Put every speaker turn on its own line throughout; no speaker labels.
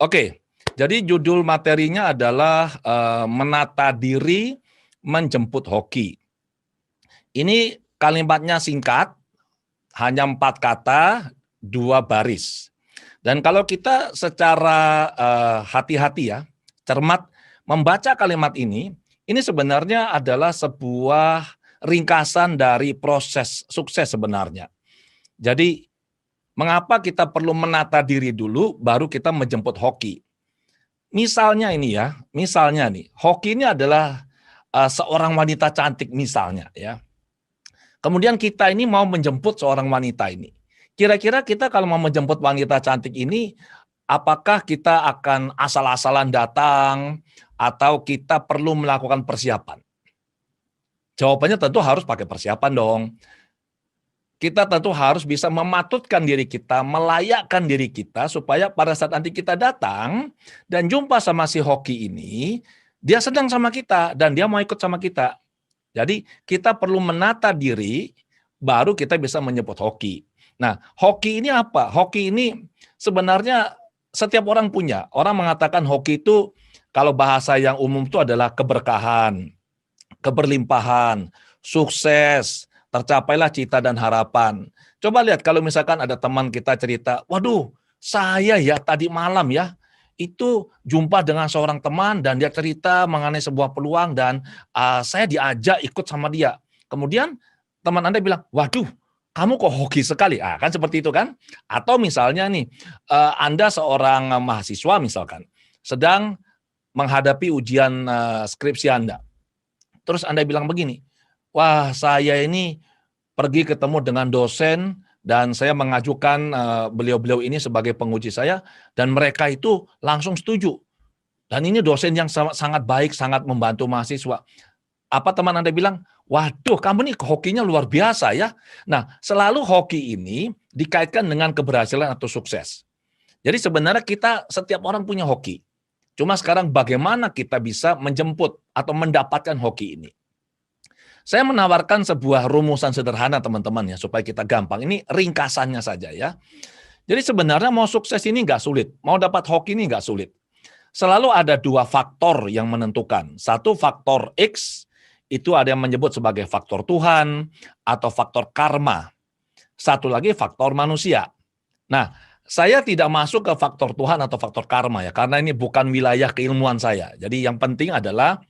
Oke, jadi judul materinya adalah menata diri menjemput hoki. Ini kalimatnya singkat, hanya 4 kata, 2 baris. Dan kalau kita secara hati-hati ya, cermat membaca kalimat ini sebenarnya adalah sebuah ringkasan dari proses sukses sebenarnya. Jadi mengapa kita perlu menata diri dulu, baru kita menjemput hoki. Misalnya ini ya, misalnya nih, hoki ini adalah seorang wanita cantik misalnya ya. Kemudian kita ini mau menjemput seorang wanita ini. Kira-kira kita kalau mau menjemput wanita cantik ini, apakah kita akan asal-asalan datang atau kita perlu melakukan persiapan? Jawabannya tentu harus pakai persiapan dong. Kita tentu harus bisa mematutkan diri kita, melayakkan diri kita supaya pada saat nanti kita datang dan jumpa sama si hoki ini, dia sedang sama kita dan dia mau ikut sama kita. Jadi kita perlu menata diri, baru kita bisa menyebut hoki. Nah, hoki ini apa? Hoki ini sebenarnya setiap orang punya. Orang mengatakan hoki itu kalau bahasa yang umum itu adalah keberkahan, keberlimpahan, sukses, tercapailah cita dan harapan. Coba lihat kalau misalkan ada teman kita cerita, waduh saya ya tadi malam ya, itu jumpa dengan seorang teman dan dia cerita mengenai sebuah peluang dan saya diajak ikut sama dia. Kemudian teman Anda bilang, waduh kamu kok hoki sekali, kan seperti itu kan? Atau misalnya nih, Anda seorang mahasiswa misalkan, sedang menghadapi ujian skripsi Anda. Terus Anda bilang begini, wah saya ini pergi ketemu dengan dosen dan saya mengajukan beliau-beliau ini sebagai penguji saya dan mereka itu langsung setuju. Dan ini dosen yang sangat baik, sangat membantu mahasiswa. Apa teman Anda bilang? Waduh, kamu nih hokinya luar biasa ya. Nah, selalu hoki ini dikaitkan dengan keberhasilan atau sukses. Jadi sebenarnya kita setiap orang punya hoki. Cuma sekarang bagaimana kita bisa menjemput atau mendapatkan hoki ini. Saya menawarkan sebuah rumusan sederhana teman-teman ya, supaya kita gampang. Ini ringkasannya saja ya. Jadi sebenarnya mau sukses ini nggak sulit, mau dapat hoki ini nggak sulit. Selalu ada 2 faktor yang menentukan. Satu faktor X, itu ada yang menyebut sebagai faktor Tuhan atau faktor karma. Satu lagi faktor manusia. Nah, saya tidak masuk ke faktor Tuhan atau faktor karma ya, karena ini bukan wilayah keilmuan saya. Jadi yang penting adalah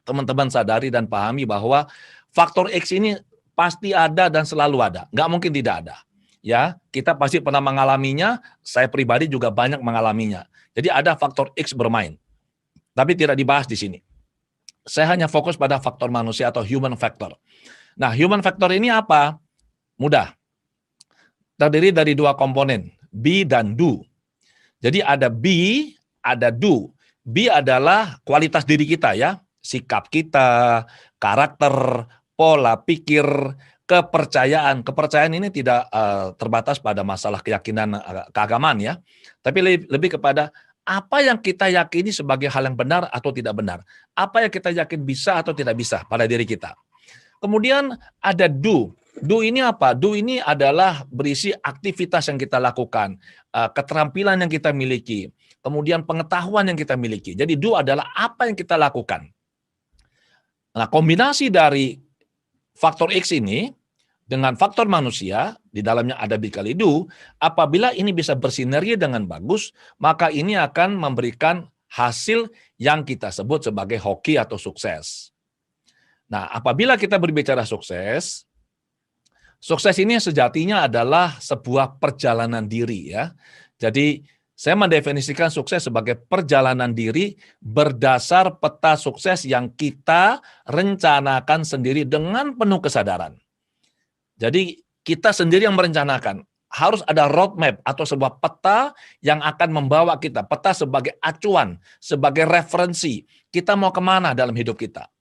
teman-teman sadari dan pahami bahwa faktor X ini pasti ada dan selalu ada. Nggak mungkin tidak ada. Ya, kita pasti pernah mengalaminya, saya pribadi juga banyak mengalaminya. Jadi ada faktor X bermain. Tapi tidak dibahas di sini. Saya hanya fokus pada faktor manusia atau human factor. Nah, human factor ini apa? Mudah. Terdiri dari 2 komponen, be dan do. Jadi ada be, ada do. Be adalah kualitas diri kita ya, sikap kita, karakter, pola pikir, kepercayaan. Kepercayaan ini tidak terbatas pada masalah keyakinan keagamaan ya, tapi lebih kepada apa yang kita yakini sebagai hal yang benar atau tidak benar. Apa yang kita yakin bisa atau tidak bisa pada diri kita. Kemudian ada do. Do ini apa? Do ini adalah berisi aktivitas yang kita lakukan, keterampilan yang kita miliki, kemudian pengetahuan yang kita miliki. Jadi do adalah apa yang kita lakukan. Nah, kombinasi dari faktor X ini dengan faktor manusia, di dalamnya ada be kali do, apabila ini bisa bersinergi dengan bagus, maka ini akan memberikan hasil yang kita sebut sebagai hoki atau sukses. Nah, apabila kita berbicara sukses, sukses ini sejatinya adalah sebuah perjalanan diri ya. Jadi saya mendefinisikan sukses sebagai perjalanan diri berdasar peta sukses yang kita rencanakan sendiri dengan penuh kesadaran. Jadi kita sendiri yang merencanakan. Harus ada roadmap atau sebuah peta yang akan membawa kita. Peta sebagai acuan, sebagai referensi. Kita mau kemana dalam hidup kita.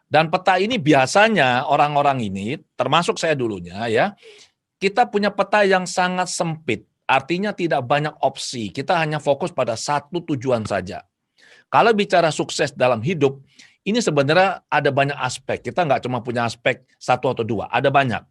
Dan peta ini biasanya orang-orang ini, termasuk saya dulunya ya, kita punya peta yang sangat sempit. Artinya tidak banyak opsi. Kita hanya fokus pada satu tujuan saja. Kalau bicara sukses dalam hidup, ini sebenarnya ada banyak aspek. Kita nggak cuma punya aspek 1 atau 2, ada banyak.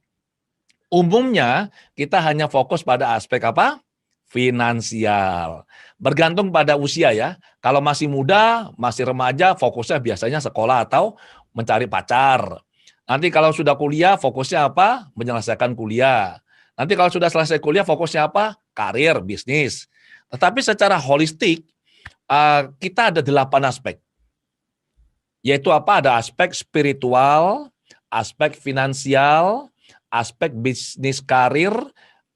Umumnya kita hanya fokus pada aspek apa? finansial. Bergantung pada usia ya. Kalau masih muda, masih remaja, fokusnya biasanya sekolah atau mencari pacar. Nanti kalau sudah kuliah, fokusnya apa? Menyelesaikan kuliah. Nanti kalau sudah selesai kuliah, fokusnya apa? Karir, bisnis. Tetapi secara holistik, kita ada 8 aspek. Yaitu apa? Ada aspek spiritual, aspek finansial, aspek bisnis karir,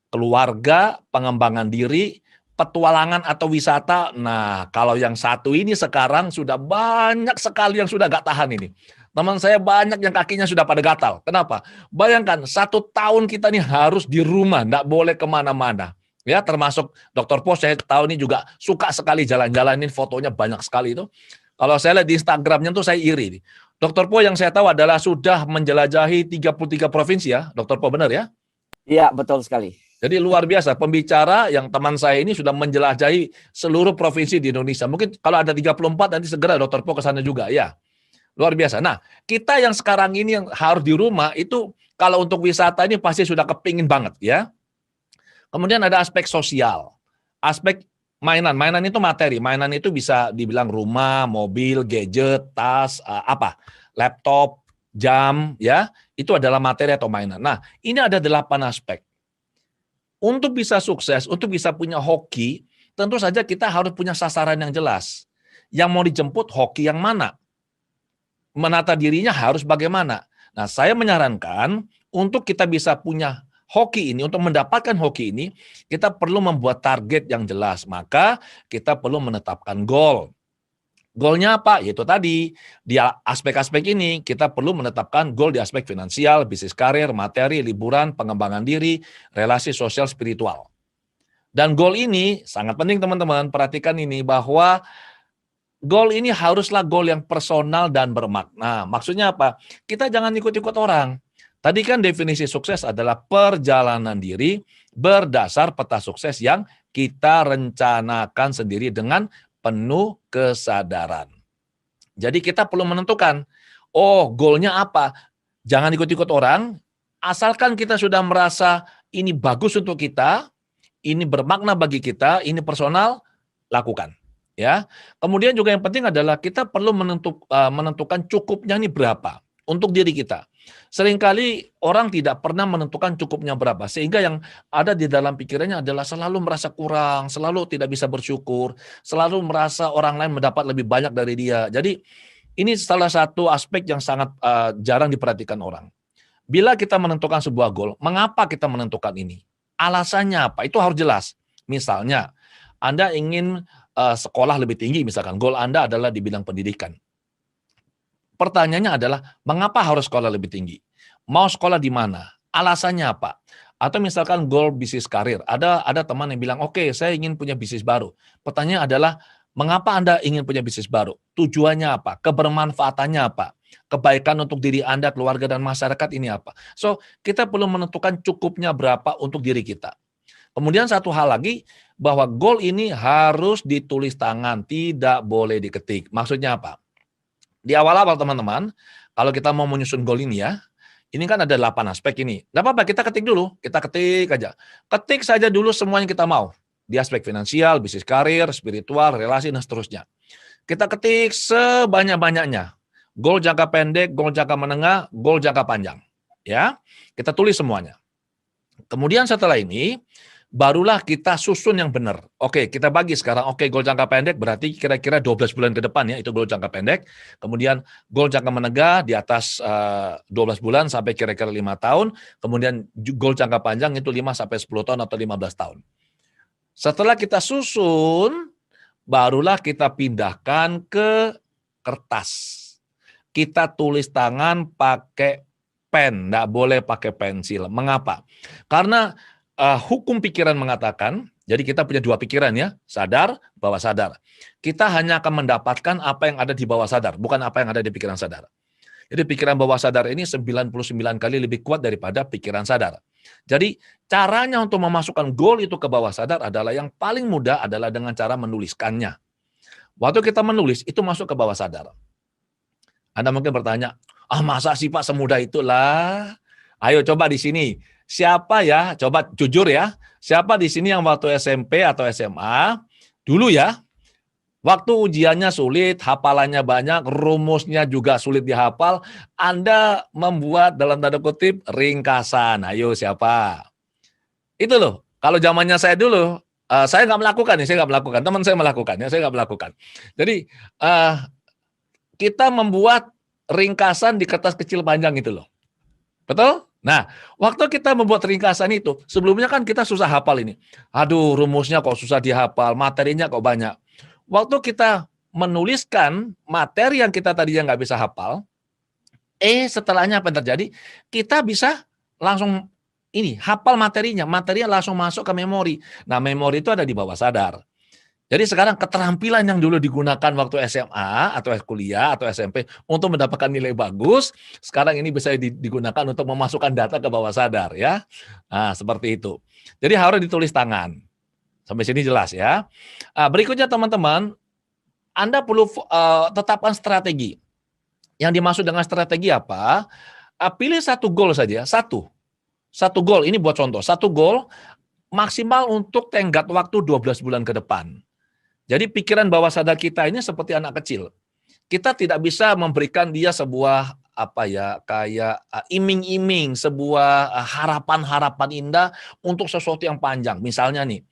keluarga, pengembangan diri, petualangan atau wisata. Nah, kalau yang satu ini sekarang sudah banyak sekali yang sudah gak tahan ini. Teman saya banyak yang kakinya sudah pada gatal. Kenapa? Bayangkan 1 tahun kita nih harus di rumah, gak boleh kemana-mana. Ya, termasuk Dr. Po, saya tahu ini juga suka sekali jalan-jalanin, fotonya banyak sekali itu. Kalau saya lihat di Instagramnya tuh saya iri. Dr. Po yang saya tahu adalah sudah menjelajahi 33 provinsi ya, Dr. Po, benar ya?
Iya, betul sekali.
Jadi luar biasa, pembicara yang teman saya ini sudah menjelajahi seluruh provinsi di Indonesia. Mungkin kalau ada 34 nanti segera Dr. Po ke sana juga ya. Luar biasa. Nah, kita yang sekarang ini yang harus di rumah itu kalau untuk wisata ini pasti sudah kepingin banget ya. Kemudian ada aspek sosial. Aspek mainan. Mainan itu materi. Mainan itu bisa dibilang rumah, mobil, gadget, tas, laptop, jam ya. Itu adalah materi atau mainan. Nah, ini ada 8 aspek. Untuk bisa sukses, untuk bisa punya hoki, tentu saja kita harus punya sasaran yang jelas. Yang mau dijemput hoki yang mana? Menata dirinya harus bagaimana? Nah, saya menyarankan untuk kita bisa punya hoki ini, untuk mendapatkan hoki ini, kita perlu membuat target yang jelas. Maka kita perlu menetapkan goal. Goalnya apa? Yaitu tadi, di aspek-aspek ini kita perlu menetapkan goal di aspek finansial, bisnis karir, materi, liburan, pengembangan diri, relasi sosial, spiritual. Dan goal ini sangat penting teman-teman, perhatikan ini bahwa goal ini haruslah goal yang personal dan bermakna. Maksudnya apa? Kita jangan ikut-ikut orang. Tadi kan definisi sukses adalah perjalanan diri berdasar peta sukses yang kita rencanakan sendiri dengan penuh kesadaran. Jadi kita perlu menentukan, goalnya apa? Jangan ikut-ikut orang, asalkan kita sudah merasa ini bagus untuk kita, ini bermakna bagi kita, ini personal, lakukan. Ya. Kemudian juga yang penting adalah kita perlu menentukan cukupnya ini berapa untuk diri kita. Seringkali orang tidak pernah menentukan cukupnya berapa, sehingga yang ada di dalam pikirannya adalah selalu merasa kurang, selalu tidak bisa bersyukur, selalu merasa orang lain mendapat lebih banyak dari dia. Jadi ini salah satu aspek yang sangat jarang diperhatikan orang. Bila kita menentukan sebuah goal, mengapa kita menentukan ini? Alasannya apa? Itu harus jelas. Misalnya, Anda ingin sekolah lebih tinggi, misalkan goal Anda adalah di bidang pendidikan. Pertanyaannya adalah, mengapa harus sekolah lebih tinggi? Mau sekolah di mana? Alasannya apa? Atau misalkan goal bisnis karir. Ada teman yang bilang, oke, saya ingin punya bisnis baru. Pertanyaan adalah, mengapa Anda ingin punya bisnis baru? Tujuannya apa? Kebermanfaatannya apa? Kebaikan untuk diri Anda, keluarga, dan masyarakat ini apa? So, kita perlu menentukan cukupnya berapa untuk diri kita. Kemudian satu hal lagi, bahwa goal ini harus ditulis tangan, tidak boleh diketik. Maksudnya apa? Di awal-awal teman-teman, kalau kita mau menyusun goal ini ya, ini kan ada 8 aspek ini. Tidak apa-apa, kita ketik dulu, kita ketik aja. Ketik saja dulu semua yang kita mau. Di aspek finansial, bisnis karir, spiritual, relasi, dan seterusnya. Kita ketik sebanyak-banyaknya. Goal jangka pendek, goal jangka menengah, goal jangka panjang. Ya, kita tulis semuanya. Kemudian setelah ini, barulah kita susun yang benar. Oke, kita bagi sekarang. Oke, goal jangka pendek berarti kira-kira 12 bulan ke depan ya, itu goal jangka pendek. Kemudian goal jangka menengah di atas 12 bulan sampai kira-kira 5 tahun. Kemudian goal jangka panjang itu 5 sampai 10 tahun atau 15 tahun. Setelah kita susun, barulah kita pindahkan ke kertas. Kita tulis tangan pakai pen, enggak boleh pakai pensil. Mengapa? Karena hukum pikiran mengatakan, jadi kita punya 2 pikiran ya, sadar, bawah sadar. Kita hanya akan mendapatkan apa yang ada di bawah sadar, bukan apa yang ada di pikiran sadar. Jadi pikiran bawah sadar ini 99 kali lebih kuat daripada pikiran sadar. Jadi caranya untuk memasukkan goal itu ke bawah sadar adalah yang paling mudah adalah dengan cara menuliskannya. Waktu kita menulis, itu masuk ke bawah sadar. Anda mungkin bertanya, masa sih Pak semudah itulah? Ayo coba di sini. siapa ya, coba jujur ya, siapa di sini yang waktu SMP atau SMA, dulu ya, waktu ujiannya sulit, hafalannya banyak, rumusnya juga sulit dihafal, Anda membuat dalam tanda kutip ringkasan. Ayo siapa? Itu loh, kalau zamannya saya dulu, saya nggak melakukan nih, saya nggak melakukan, teman saya melakukan ya, saya nggak melakukan. Jadi, kita membuat ringkasan di kertas kecil panjang itu loh. Betul? Nah, waktu kita membuat ringkasan itu, sebelumnya kan kita susah hafal ini. Aduh, rumusnya kok susah dihafal, materinya kok banyak. Waktu kita menuliskan materi yang kita tadinya nggak bisa hafal, setelahnya apa yang terjadi? Kita bisa langsung hafal materinya langsung masuk ke memori. Nah, memori itu ada di bawah sadar. Jadi sekarang keterampilan yang dulu digunakan waktu SMA atau kuliah atau SMP untuk mendapatkan nilai bagus, sekarang ini bisa digunakan untuk memasukkan data ke bawah sadar ya. Nah, seperti itu. Jadi harus ditulis tangan. Sampai sini jelas ya. Berikutnya teman-teman, Anda perlu tetapkan strategi. Yang dimaksud dengan strategi apa? Pilih satu goal saja, satu goal, ini buat contoh, satu goal maksimal untuk tenggat waktu 12 bulan ke depan. Jadi pikiran bawah sadar kita ini seperti anak kecil. Kita tidak bisa memberikan dia sebuah kayak iming-iming, sebuah harapan-harapan indah untuk sesuatu yang panjang. Misalnya nih,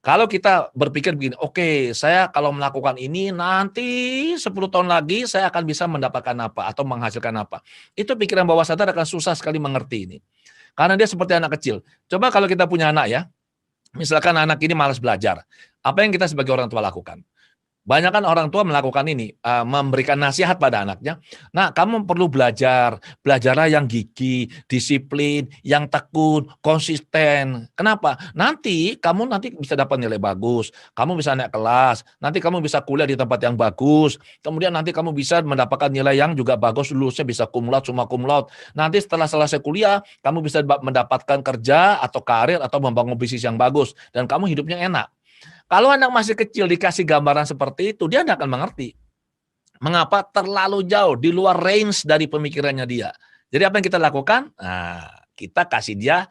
kalau kita berpikir begini, oke, saya kalau melakukan ini nanti 10 tahun lagi saya akan bisa mendapatkan apa atau menghasilkan apa. Itu pikiran bawah sadar akan susah sekali mengerti ini. Karena dia seperti anak kecil. Coba kalau kita punya anak ya, misalkan anak ini malas belajar, apa yang kita sebagai orang tua lakukan? Banyak kan orang tua melakukan ini, memberikan nasihat pada anaknya. Nah, kamu perlu belajarlah yang gigih, disiplin, yang tekun, konsisten. Kenapa? Kamu nanti bisa dapat nilai bagus, kamu bisa naik kelas, nanti kamu bisa kuliah di tempat yang bagus, kemudian nanti kamu bisa mendapatkan nilai yang juga bagus, lulusnya bisa cum laude, summa cum laude. Nanti setelah selesai kuliah, kamu bisa mendapatkan kerja atau karir atau membangun bisnis yang bagus, dan kamu hidupnya enak. Kalau anak masih kecil dikasih gambaran seperti itu, dia tidak akan mengerti. Mengapa? Terlalu jauh, di luar range dari pemikirannya dia. Jadi apa yang kita lakukan? Nah, kita kasih dia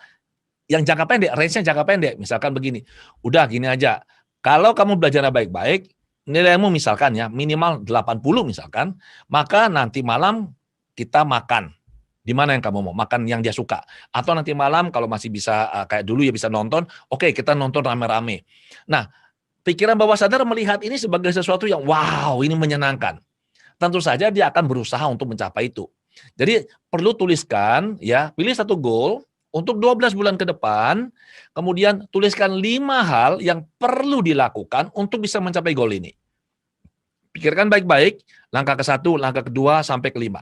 yang jangka pendek, range-nya jangka pendek. Misalkan begini, udah gini aja, kalau kamu belajarnya baik-baik, nilaimu misalkan ya, minimal 80 misalkan, maka nanti malam kita makan. Di mana yang kamu mau? Makan yang dia suka. Atau nanti malam kalau masih bisa, kayak dulu ya bisa nonton, oke kita nonton rame-rame. Nah, pikiran bawah sadar melihat ini sebagai sesuatu yang wow, ini menyenangkan. Tentu saja dia akan berusaha untuk mencapai itu. Jadi perlu tuliskan ya, pilih satu goal untuk 12 bulan ke depan, kemudian tuliskan 5 hal yang perlu dilakukan untuk bisa mencapai goal ini. Pikirkan baik-baik, langkah ke-1, langkah ke-2 sampai ke-5.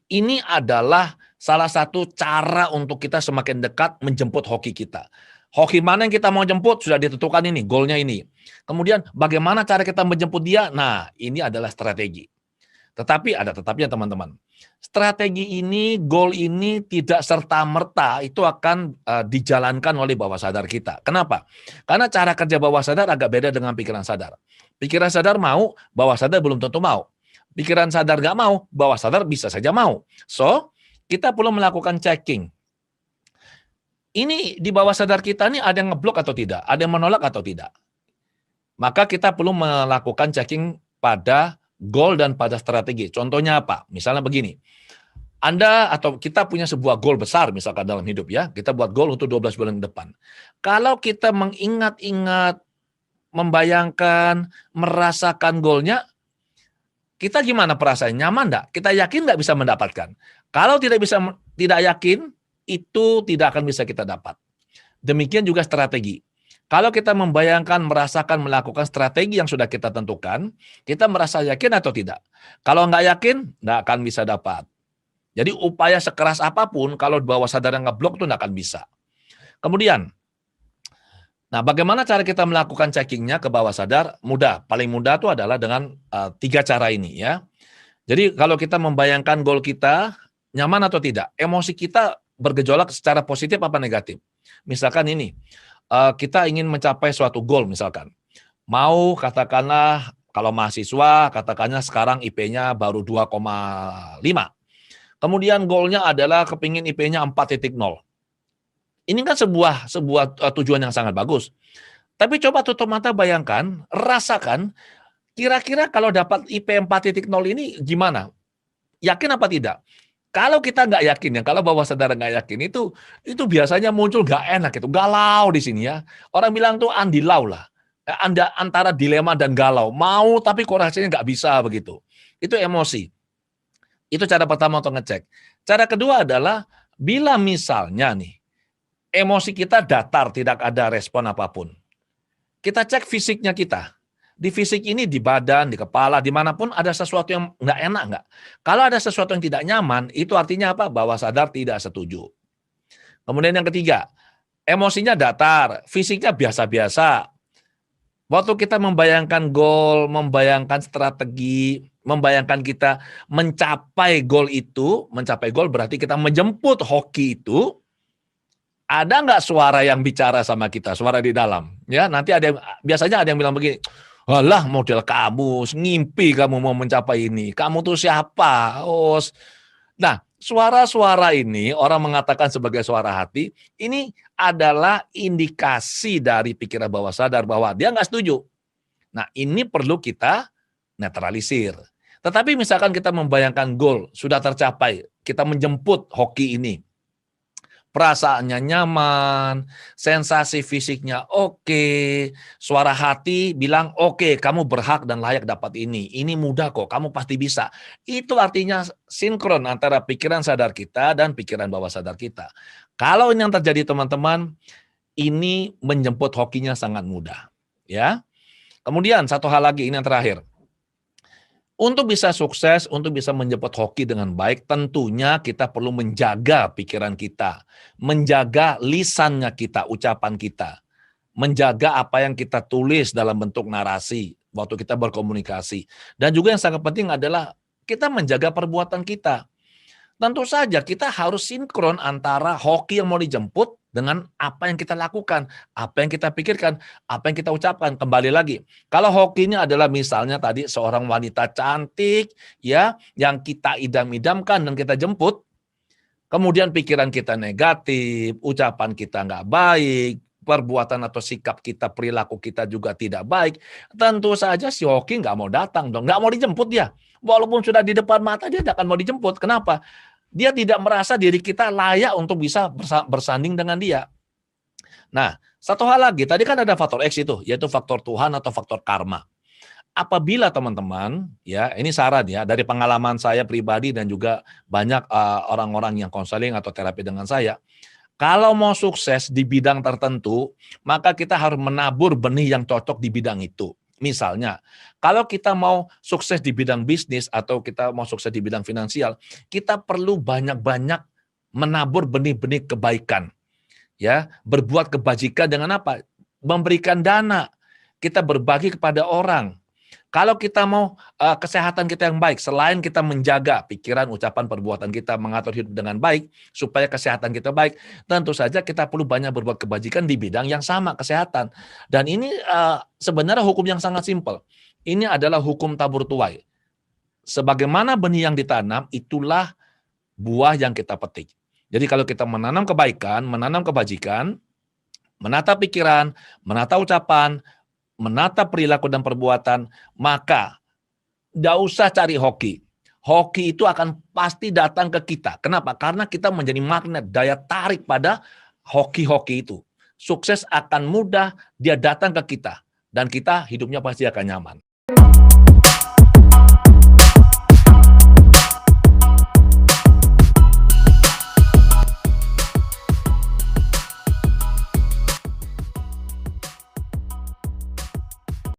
Ini adalah salah satu cara untuk kita semakin dekat menjemput hoki kita. Hoki mana yang kita mau jemput, sudah ditentukan ini, goalnya ini. Kemudian bagaimana cara kita menjemput dia? Nah, ini adalah strategi. Tetapi ada tetapnya teman-teman. Strategi ini, goal ini tidak serta-merta itu akan dijalankan oleh bawah sadar kita. Kenapa? Karena cara kerja bawah sadar agak beda dengan pikiran sadar. Pikiran sadar mau, bawah sadar belum tentu mau. Pikiran sadar nggak mau, bawah sadar bisa saja mau. So, kita perlu melakukan checking. Ini di bawah sadar kita ini ada yang ngeblok atau tidak, ada yang menolak atau tidak. Maka kita perlu melakukan checking pada goal dan pada strategi. Contohnya apa? Misalnya begini, Anda atau kita punya sebuah goal besar misalkan dalam hidup ya, kita buat goal untuk 12 bulan ke depan. Kalau kita mengingat-ingat, membayangkan, merasakan goalnya, kita gimana perasaannya? Nyaman enggak? Kita yakin nggak bisa mendapatkan? Kalau tidak yakin, itu tidak akan bisa kita dapat. Demikian juga strategi. Kalau kita membayangkan, merasakan, melakukan strategi yang sudah kita tentukan, kita merasa yakin atau tidak? Kalau nggak yakin, nggak akan bisa dapat. Jadi upaya sekeras apapun, kalau bawah sadar yang ngeblok itu nggak akan bisa. Kemudian, nah bagaimana cara kita melakukan checkingnya ke bawah sadar? Mudah, paling mudah itu adalah dengan 3 cara ini ya. Jadi kalau kita membayangkan goal kita, nyaman atau tidak? Emosi kita bergejolak secara positif apa negatif? Misalkan ini, kita ingin mencapai suatu goal misalkan. Mau katakanlah kalau mahasiswa, katakanlah sekarang IP-nya baru 2,5. Kemudian goalnya adalah kepingin IP-nya 4,0. Ini kan sebuah tujuan yang sangat bagus. Tapi coba tutup mata, bayangkan, rasakan, kira-kira kalau dapat IP 4.0 ini gimana? Yakin apa tidak? Kalau kita nggak yakin ya, kalau bawah sadar nggak yakin, itu biasanya muncul nggak enak, itu galau di sini ya. Orang bilang tuh andilau lah. Anda antara dilema dan galau, mau tapi kok rasanya nggak bisa begitu. Itu emosi. Itu cara pertama untuk ngecek. Cara kedua adalah bila misalnya nih emosi kita datar, tidak ada respon apapun. Kita cek fisiknya kita. Di fisik ini, di badan, di kepala, dimanapun ada sesuatu yang nggak enak nggak? Kalau ada sesuatu yang tidak nyaman, itu artinya apa? Bawah sadar tidak setuju. Kemudian yang ketiga, emosinya datar, fisiknya biasa-biasa. Waktu kita membayangkan goal, membayangkan strategi, membayangkan kita mencapai goal itu, mencapai goal berarti kita menjemput hoki itu, ada nggak suara yang bicara sama kita, suara di dalam? Ya, nanti biasanya ada yang bilang begini, "Walah, model kamu, ngimpi kamu mau mencapai ini. Kamu tuh siapa?" Nah, suara-suara ini orang mengatakan sebagai suara hati, ini adalah indikasi dari pikiran bawah sadar bahwa dia nggak setuju. Nah, ini perlu kita netralisir. Tetapi misalkan kita membayangkan goal sudah tercapai, kita menjemput hoki ini, perasaannya nyaman, sensasi fisiknya oke, suara hati bilang oke, kamu berhak dan layak dapat ini mudah kok, kamu pasti bisa. Itu artinya sinkron antara pikiran sadar kita dan pikiran bawah sadar kita. Kalau ini yang terjadi teman-teman, ini menjemput hokinya sangat mudah. Ya. Kemudian satu hal lagi, ini yang terakhir. Untuk bisa sukses, untuk bisa menjemput hoki dengan baik, tentunya kita perlu menjaga pikiran kita, menjaga lisannya kita, ucapan kita, menjaga apa yang kita tulis dalam bentuk narasi waktu kita berkomunikasi. Dan juga yang sangat penting adalah kita menjaga perbuatan kita. Tentu saja kita harus sinkron antara hoki yang mau dijemput dengan apa yang kita lakukan, apa yang kita pikirkan, apa yang kita ucapkan. Kembali lagi, kalau hokinya adalah misalnya tadi seorang wanita cantik ya, yang kita idam-idamkan dan kita jemput, kemudian pikiran kita negatif, ucapan kita nggak baik, perbuatan atau sikap kita, perilaku kita juga tidak baik, tentu saja si hoki nggak mau datang dong, nggak mau dijemput dia. Walaupun sudah di depan mata, dia tidak akan mau dijemput. Kenapa? Dia tidak merasa diri kita layak untuk bisa bersanding dengan dia. Nah, satu hal lagi, tadi kan ada faktor X itu, yaitu faktor Tuhan atau faktor karma. Apabila teman-teman, ya ini saran ya, dari pengalaman saya pribadi dan juga banyak orang-orang yang konseling atau terapi dengan saya, kalau mau sukses di bidang tertentu, maka kita harus menabur benih yang cocok di bidang itu. Misalnya, kalau kita mau sukses di bidang bisnis atau kita mau sukses di bidang finansial, kita perlu banyak-banyak menabur benih-benih kebaikan. Ya, berbuat kebajikan dengan apa? Memberikan dana. Kita berbagi kepada orang. Kalau kita mau kesehatan kita yang baik, selain kita menjaga pikiran, ucapan, perbuatan kita, mengatur hidup dengan baik, supaya kesehatan kita baik, tentu saja kita perlu banyak berbuat kebajikan di bidang yang sama, kesehatan. Dan ini sebenarnya hukum yang sangat simpel. Ini adalah hukum tabur tuai. Sebagaimana benih yang ditanam, itulah buah yang kita petik. Jadi kalau kita menanam kebaikan, menanam kebajikan, menata pikiran, menata ucapan, menata perilaku dan perbuatan, maka tidak usah cari hoki. Hoki itu akan pasti datang ke kita. Kenapa? Karena kita menjadi magnet, daya tarik pada hoki-hoki itu. Sukses akan mudah, dia datang ke kita. Dan kita hidupnya pasti akan nyaman.